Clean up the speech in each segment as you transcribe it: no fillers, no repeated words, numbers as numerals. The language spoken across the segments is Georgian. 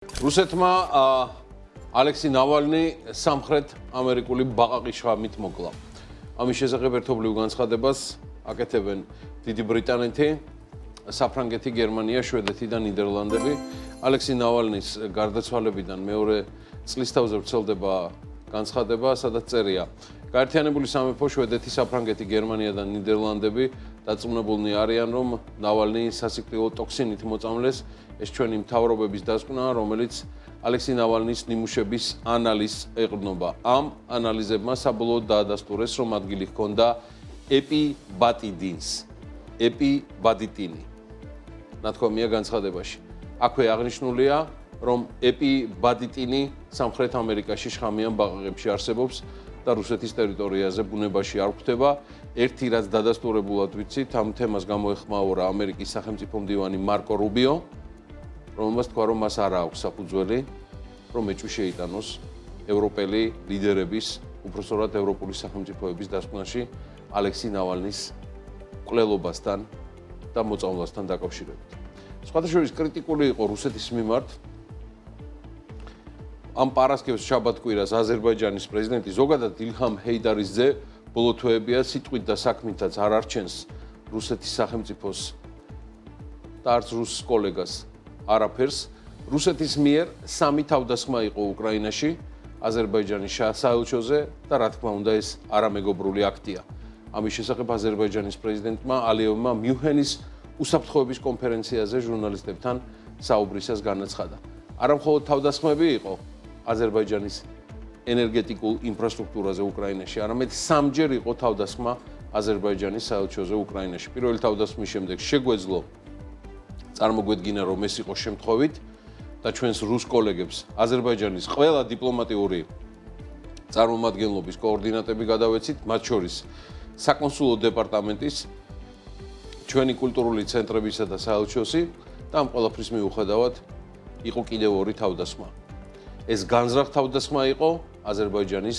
რუსეთმა ალექსი ნავალნი სამხრეთ ამერიკული ბაყაყის შხამით მოკლა. ამის შესახებ ერთობლივ განცხადებას აკეთებენ დიდი ბრიტანეთი, საფრანგეთი, გერმანია, შვედეთი და ნიდერლანდები. ალექსი ნავალნის გარდაცვალებიდან მეორე წლისთავზე ვრცელდება განცხადება, სადაც წერია: გაერთიანებული სამეფო, შვედეთი, საფრანგეთი, გერმანია და ნიდერლანდები დაწუნებულნი არიან, რომ ნავალნი სასიკვდილო ტოქსინით მოწამლეს. ეს ჩვენი მთავრობების დასკვნაა, რომელიც ალექსი ნავალნის ნიმუშების ანალიზს ეყრდნობა. ამ ანალიზებმა საბოლოოდ დაადასტურეს, რომ ადგილი ჰქონდა ეპიბადიტინი. ნათქვამია განცხადებაში. აქვე აღნიშნულია, რომ ეპიბადიტინი სამხრეთ ამერიკაში შხამიან ბაყაყებში არსებობს და რუსეთის ტერიტორიაზე ბუნებაში არ გვხვდება. ერთი რაც დადასტურებულად ვიცით, ამ თემას გამოეხმაურა ამერიკის სახელმწიფო მდივანი მარკო რუბიო, რომელმაც თქვა, რომ მას არ აქვს საფუძველი, რომ ეჭვი შეიტანოს ევროპელი ლიდერების, უпроსორად ევროპული სახელმწიფოების დასკვნაში ალექსი ნავალნის მკვლელობასთან და მოწამვლასთან დაკავშირებით. სხვათა შორის კრიტიკული იყო რუსეთის მიმართ. ამ პარასკევს შაბათ-კვირას აზერბაიჯანის პრეზიდენტი ზოგადად ილჰამ ჰეიდარის ძე ბოლო თვეებია სიტყვით და საქმითაც არ არჩენს რუსეთის სახელმწიფოს და არც რუს კოლეგას არაფერს. რუსეთის მიერ 3 თავდასხმა იყო უკრაინაში, აზერბაიჯანის საელჩოზე და რა თქმა უნდა ეს არამეგობრული აქტია. ამის შესახებ აზერბაიჯანის პრეზიდენტმა ალიევმა მიუნხენის უსაფრთხოების კონფერენციაზე ჟურნალისტებთან საუბრისას განაცხადა. არა მხოლოდ თავდასხმები იყო აზერბაიჯანის ენერგეტიკულ ინფრასტრუქტურაზე უკრაინაში, არამედ 3-ჯერ იყო თავდასხმა აზერბაიჯანის საელჩოზე უკრაინაში. პირველი თავდასხმის შემდეგ შეგვეძლო წარმოგვედგინა, რომ ეს იყო შემთხვევით და ჩვენს რუს კოლეგებს აზერბაიჯანის ყველა დიპლომატიური წარმომადგენლობის კოორდინატები გადავეცით, მათ შორის საკონსულო დეპარტამენტის, ჩვენი კულტურული ცენტრებისა და საელჩოსი და ამ ყველაფრის მიუხედავად იყო კიდევ 2 თავდასხმა. ეს განზრახ თავდასხმა იყო აზერბაიჯანის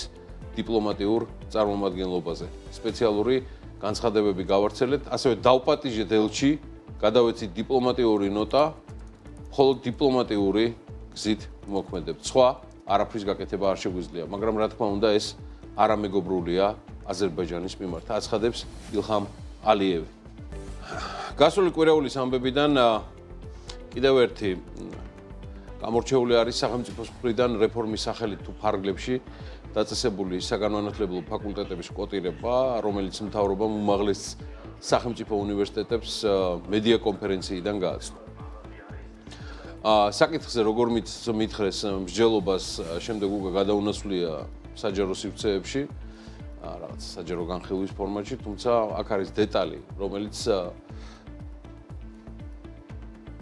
დიპლომატიურ წარმომადგენლობაზე. სპეციალური განცხადებები გავავრცელეთ, ასევე დავპატიჟეთ ელჩი, გადავეცით დიპლომატიური ნოტა, მხოლოდ დიპლომატიური გზით მოქმედებთ. სხვა არაფრის გაკეთება არ შეგვიძლია, მაგრამ რა თქმა უნდა ეს არამეგობრულია აზერბაიჯანის მიმართ, აცხადებს ილჰამ ალიევი. გასული კვირაულის ამბებიდან კიდევ ერთი გამორჩეული არის სახელმწიფოს მხრიდან რეფორმის სახელით თუ ფარგლებში დაწესებული საგანმანათლებლო ფაკულტეტების კოტირება, რომელიც მთავრობამ უმაღლეს სახელმწიფო უნივერსიტეტებს მედია კონფერენციიდან გააცნო. საკითხზე როგორ მითხრეს მსჯელობას შემდეგ უკვე გადაუნაცვლია საჯარო სივრცეებში, რაღაც საჯარო განხილვის ფორმატში, თუმცა აქ არის დეტალი, რომელიც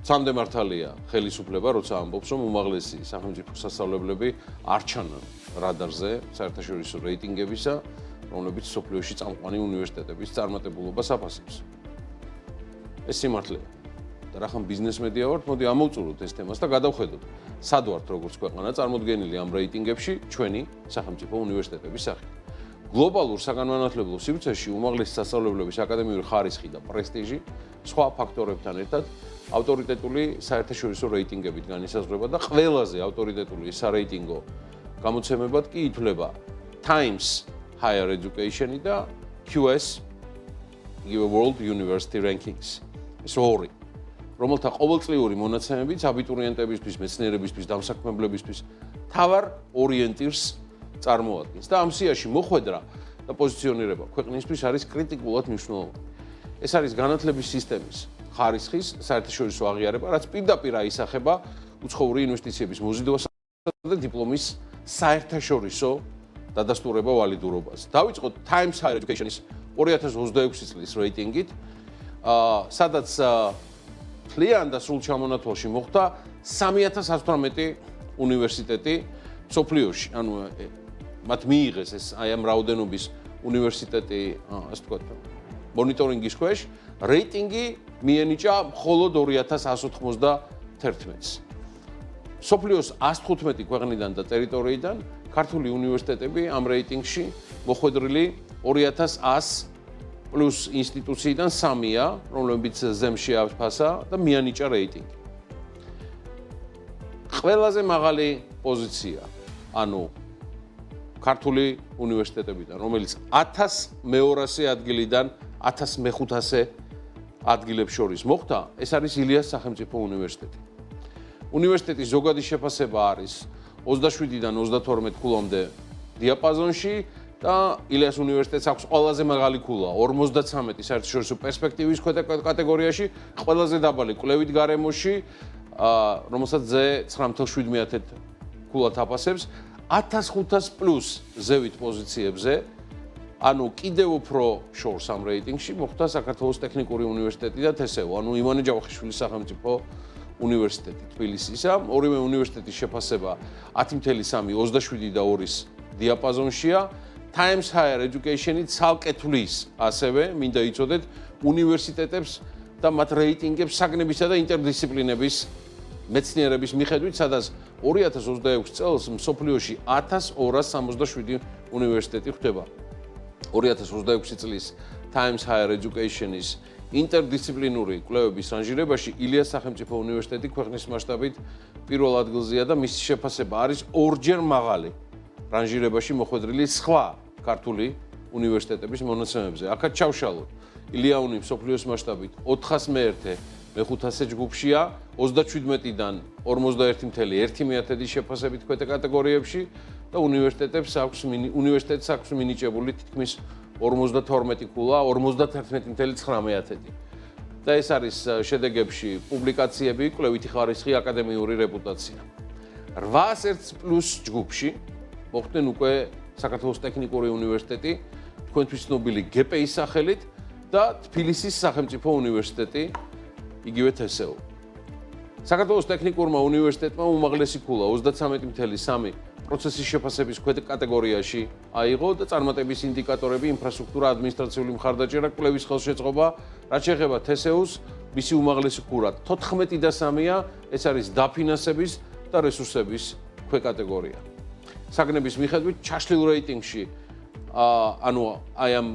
სამდე მართალია ხელისუფლება, როცა ამბობს, რომ უმაღლესი სახელმწიფო სასწავლებლები არ ჩანან რადარზე საერთაშორისო რეიტინგებისა, რომლებიც სოფლიოში წამყვანი უნივერსიტეტების წარმატებულობას აფასებს. ეს სიმართლეა. და რახან ბიზნესმედია ვართ, მოდი ამოვწუროთ ეს თემას და გადავხედოთ, სად ვართ როგორც ქვეყანა წარმოდგენილი ამ რეიტინგებში ჩვენი სახელმწიფო უნივერსიტეტების სახით. გლობალურ საგანმანათლებლო სივრცეში უმაღლესი სასწავლებლების აკადემიური ხარისხი და პრესტიჟი სხვა ფაქტორებთან ერთად ავტორიტეტული საერთაშორისო რეიტინგებით განისაზღვრება და ყველაზე ავტორიტეტული სარეიტინგო გამოცემებად კი ითვლება Times Higher Education და QS World University Rankings. ეს ორი, რომელთა ყოველწლიური მონაცემებიც აბიტურიენტებისთვის, მეცნიერებისთვის, დამსაქმებლებისთვის თავარ ორიენტირს წარმოადგენს და ამ სიაში მოხვედრა და პოზიციონირება ქვეყნისთვის არის კრიტიკულად მნიშვნელოვანი. ეს არის განათლების სისტემის ხარისხის საერთაშორისო აღიარება, რაც პირდაპირ აისახება უცხოური ინვესტიციების მოზიდვასა და დიპლომის საერთაშორისო დადასტურება ვალიდურობას. დავიწყოთ Times Higher Education-ის 2026 წლის რეიტინგით, სადაც თლიან და სრულ ჩამონათვალში მოხვდა 3118 უნივერსიტეტი სოფლიოში, ანუ მათ მიიღეს ეს აი ამ რაოდენობის უნივერსიტეტი, ასე ვთქვათ, მონიტორინგის ქვეშ, რეიტინგი მიენიჭა მხოლოდ 2191-ს. სოფლიოს 115 ქვეყნიდან და ტერიტორიიდან ქართული უნივერსიტეტები ამ რეიტინგში მოხვედრილი 2100 პლუს ინსტიტუციიდან 3-ია, რომლებიც ზემში აფასა და მიანიჭა რეიტინგი. ყველაზე მაღალი პოზიცია, ანუ ქართული უნივერსიტეტებიდან, რომელიც 1200 ადგილიდან 1500 ადგილებს შორის მოხვდა, ეს არის ილიას სახელმწიფო უნივერსიტეტი. უნივერსიტეტის ზოგადი შეფასება არის 27-დან 32 ქულამდე დიაპაზონში და ილიას უნივერსიტეტს აქვს ყველაზე მაღალი ქულა 53 საერთაშორისო პერსპექტივის კატეგორიაში, ყველაზე დაბალი კვლევით გარემოში, რომელსაც ზე 9.7 ქულათ აფასებს 1500 პლუს ზევით პოზიციებზე, ანუ კიდევ უფრო შორს ამ რეიტინგში მოხვდა საქართველოს ტექნიკური უნივერსიტეტი და თესეო, ანუ ივანე ჯავახიშვილის სახელმწიფო უნივერსიტეტი თბილისისა. ორივე უნივერსიტეტის შეფასება 10.3 და 2-ის დიაპაზონშია. Times Higher Education-ი ცალკე თვლის ასევე მინდა იცოდეთ უნივერსიტეტებს და მათ რეიტინგებს საგნებისა და ინტერდისციპლინების მეცნიერების მიხედვით, სადაც 2026 წელს მსოფლიოში 1267 უნივერსიტეტი ხვდება. 2026 წლის Times Higher Education-ის ინტერდისციპლინური კვლევების რანჟირებაში ილიას სახელმწიფო უნივერსიტეტი ქვეყნის მასშტაბით პირველ ადგილზეა და მისი შეფასება არის ორჯერ მაღალი რანჟირებაში მოხვედრილი სხვა ქართული უნივერსიტეტების მონაცემებზე. აქაც ჩავშალოთ. ილია უნი მსოფლიოს მასშტაბით 401 მეხუთასე ჯგუფშია 37-დან 41.1 შეფასებით ქვეთა კატეგორიებში და უნივერსიტეტს აქვს მინიჭებული თითქმის 52 ქულა 51.19. და ეს არის შედეგებში პუბლიკაციები, კვლევითი ხარისხი, აკადემიური რეპუტაცია. 801 პლუს ჯგუფში მოხვდნენ უკვე საქართველოს ტექნიკური უნივერსიტეტი, თქვენთვის ცნობილი გპ-ის სახელით და თბილისის სახელმწიფო უნივერსიტეტი, იგივე თესეო. საქართველოს ტექნიკურმა უნივერსიტეტმა უმაღლესი ქულა 33.3 პროცესის შეფასების ქვედა კატეგორიაში აიღო და წარმატების ინდიკატორები, ინფრასტრუქტურა, ადმინისტრაციული მხარდაჭერა, კვლევის ხელშეწყობა, რაც შეეხება თესეოს, მისი უმაღლესი ქულა 14.3-ია, ეს არის დაფინანსების და რესურსების ქვეკატეგორია. საგნების მიხედვით ჩაშლილ რეიტინგში ანუ აი ამ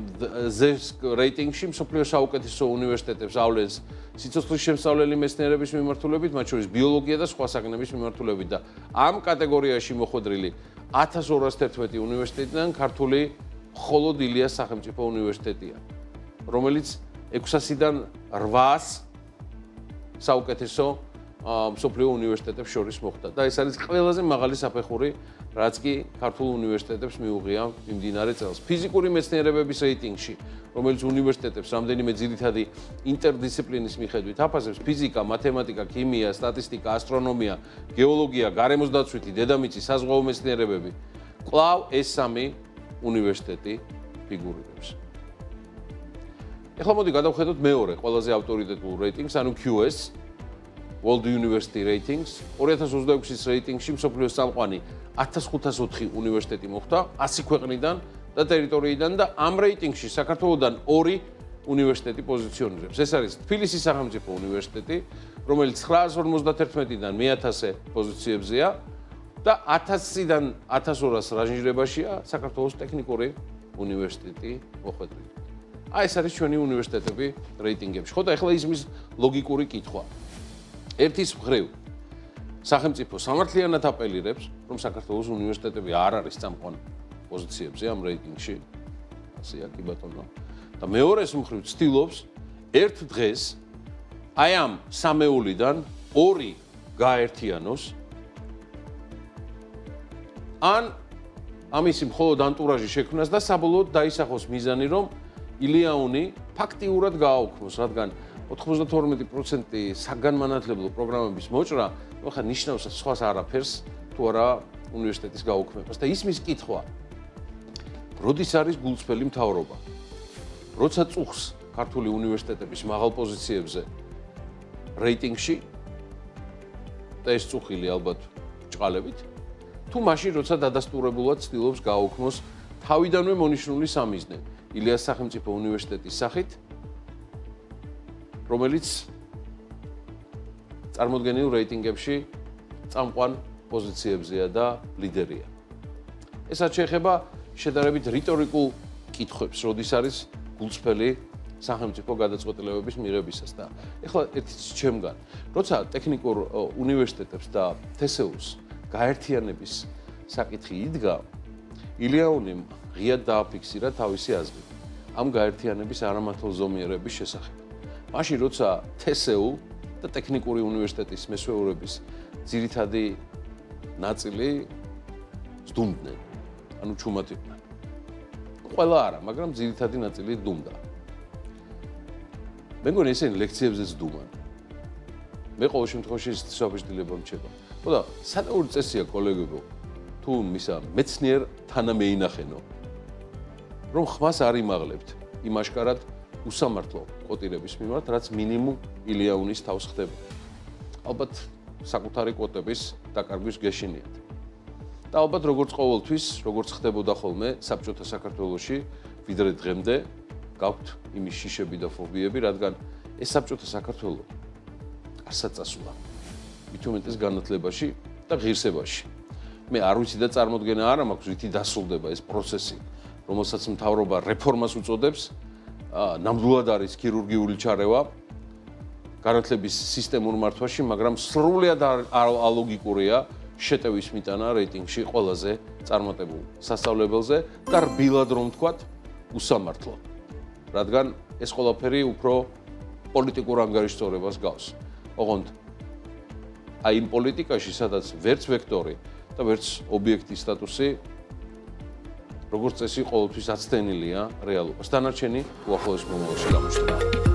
ზეს რეიტინგში მსოფლიოს საუკეთესო უნივერსიტეტებს ავლენს სიცოცხლის შემსწავლელი მეცნიერების მიმართულებით, მათ შორის ბიოლოგია და სხვა საგნების მიმართულებით და ამ კატეგორიაში მოხვედრილი 1211 უნივერსიტეტიდან ქართული მხოლოდ ილიას სახელმწიფო უნივერსიტეტია, რომელიც 600-დან 800 საუკეთესო მსოფლიო უნივერსიტეტებს შორის მოხვდა და ეს არის ყველაზე მაღალი საფეხური, რაც კი ქართულ უნივერსიტეტებს მიუღია მიმდინარე წელს. ფიზიკური მეცნიერებების რეიტინგში, რომელიც უნივერსიტეტებს რამდენიმე ძირითადი ინტერდისციპლინის მიხედვით აფასებს ფიზიკა, მათემატიკა, ქიმია, სტატისტიკა, ასტრონომია, გეოლოგია, გარემოსდაცვითი, დედამიწის, საზღვაო მეცნიერებები, კვლავ ეს სამი უნივერსიტეტი ფიგურირებს. ეხლა მოდი გადავხედოთ მეორე ყველაზე ავტორიტეტულ რეიტინგს, ანუ QS World University Ratings 2026-ის რეიტინგში მსოფლიოს წამყვანი 1504 უნივერსიტეტი მოხვდა 100 ქვეყნიდან და ტერიტორიიდან და ამ რეიტინგში საქართველოსდან 2 უნივერსიტეტი პოზიციონირებს. ეს არის თბილისის სახელმწიფო უნივერსიტეტი, რომელიც 951-დან 1000 პოზიციებზეა და 1000-დან 1200 რანჟირებაშია საქართველოს ტექნიკური უნივერსიტეტი მოხვედრილი. ეს არის ჩვენი უნივერსიტეტები რეიტინგებში. ხო და ეხლა ისმის ლოგიკური კითხვა. ერთის მხრივ სახელმწიფო სამართლიანად აპელირებს, რომ საქართველოს უნივერსიტეტები არ არის წამყვან პოზიციებზე ამ რეიტინგში. ასეა კი ბატონო. და მეორეს მხრივ ცდილობს ერთ დღეს აი ამ სამეულიდან 2 გააერთიანოს ან ამისი მხოლოდ ანტურაჟი შექმნას და საბოლოოდ დაისახოს მიზანი, რომ ილია უნი ფაქტიურად გააუქმოს, რადგან 92% საგანმანათლებლო პროგრამების მოჭრა, ხა ნიშნავს სხვას არაფერს თუ არა უნივერსიტეტის გაუქმებას და ისმის კითხვა. როდის არის გულწრფელი მთავრობა? როცა წუხს ქართული უნივერსიტეტების მაღალ პოზიციებზე რეიტინგში და ეს წუხილი ალბათ ჭყალებით, თუ მაშინ როცა დადასტურებულად ცდილობს გააუქმოს თავიდანვე მონიშნული სამიზნე ილიას სახელმწიფო უნივერსიტეტის სახით, რომელიც წარმოდგენილ რეიტინგებში წამყვან პოზიციებზეა და ლიდერია. ესაც შეეხება შედარებით რიტორიკულ კითხვებს, როდის არის გულწრფელი სახელმწიფო გადაწყვეტილებების მიღებისას და ეხლა ერთიც ჩემგან, როცა ტექნიკურ უნივერსიტეტებს და TSU-ს გაერთიანების საკითხი იდგა, ილიაუნიმ ღიად დააფიქსირა თავისი აზრი ამ გაერთიანების არამართლზომიერების შესახებ. მაშინ როცა TSU და ტექნიკური უნივერსიტეტის მესვეურების ძირითადი ნაწილი სდუმდნენ, ანუ ჩუმად იყვნენ. ყველა არა, მაგრამ ძირითადი ნაწილი დუმდა. მე მგონი ესენი ლექციებზე სდუმან. მე ყოველ შემთხვევაში შესაბამისად მრჩება. ხოდა სანაური წესია კოლეგებო, თუ მისა მეცნიერ თანამეინახენო, რომ ხმას არ იმაღლებთ იმ აშკარად უსამართლო კვოტირების მიმართ, რაც მინიმუმ ილიაუნის თავს ხდება. ალბათ საკუთარი კვოტების დაკარგვის გეშინიათ. და ალბათ როგორც ყოველთვის, როგორც ხდებოდა ხოლმე საბჭოთა საქართველოში, ვიდრე დღემდე გაქვთ იმის შიშები და ფობიები, რადგან ეს საბჭოთა საქართველო არსად წასულა. მით უმეტეს განათლებაში და ღირსებაში. მე არ ვიცი და წარმოდგენა არ მაქვს, ვითი დასრულდება ეს პროცესი, რომელსაც მთავრობა რეფორმას უწოდებს, ნამდვილად არის ქირურგიული ჩარევა განათლების სისტემურ მართვაში, მაგრამ სრულიად ალოგიკურია შეტევის მიტანა რეიტინგში ყველაზე წარმატებულ სასწავლებელზე და რბილად რომ ვთქვათ, უსამართლო. რადგან ეს ყველაფერი უფრო პოლიტიკურ ანგარიშწორებას გავს. ოღონდ აი იმ პოლიტიკაში, სადაც ვერც ვექტორი და ვერც ობიექტის სტატუსი როგორც წესი ყოველთვის აცდენილია რეალობას. დანარჩენი უახლოეს მომავალში გამოჩნდება.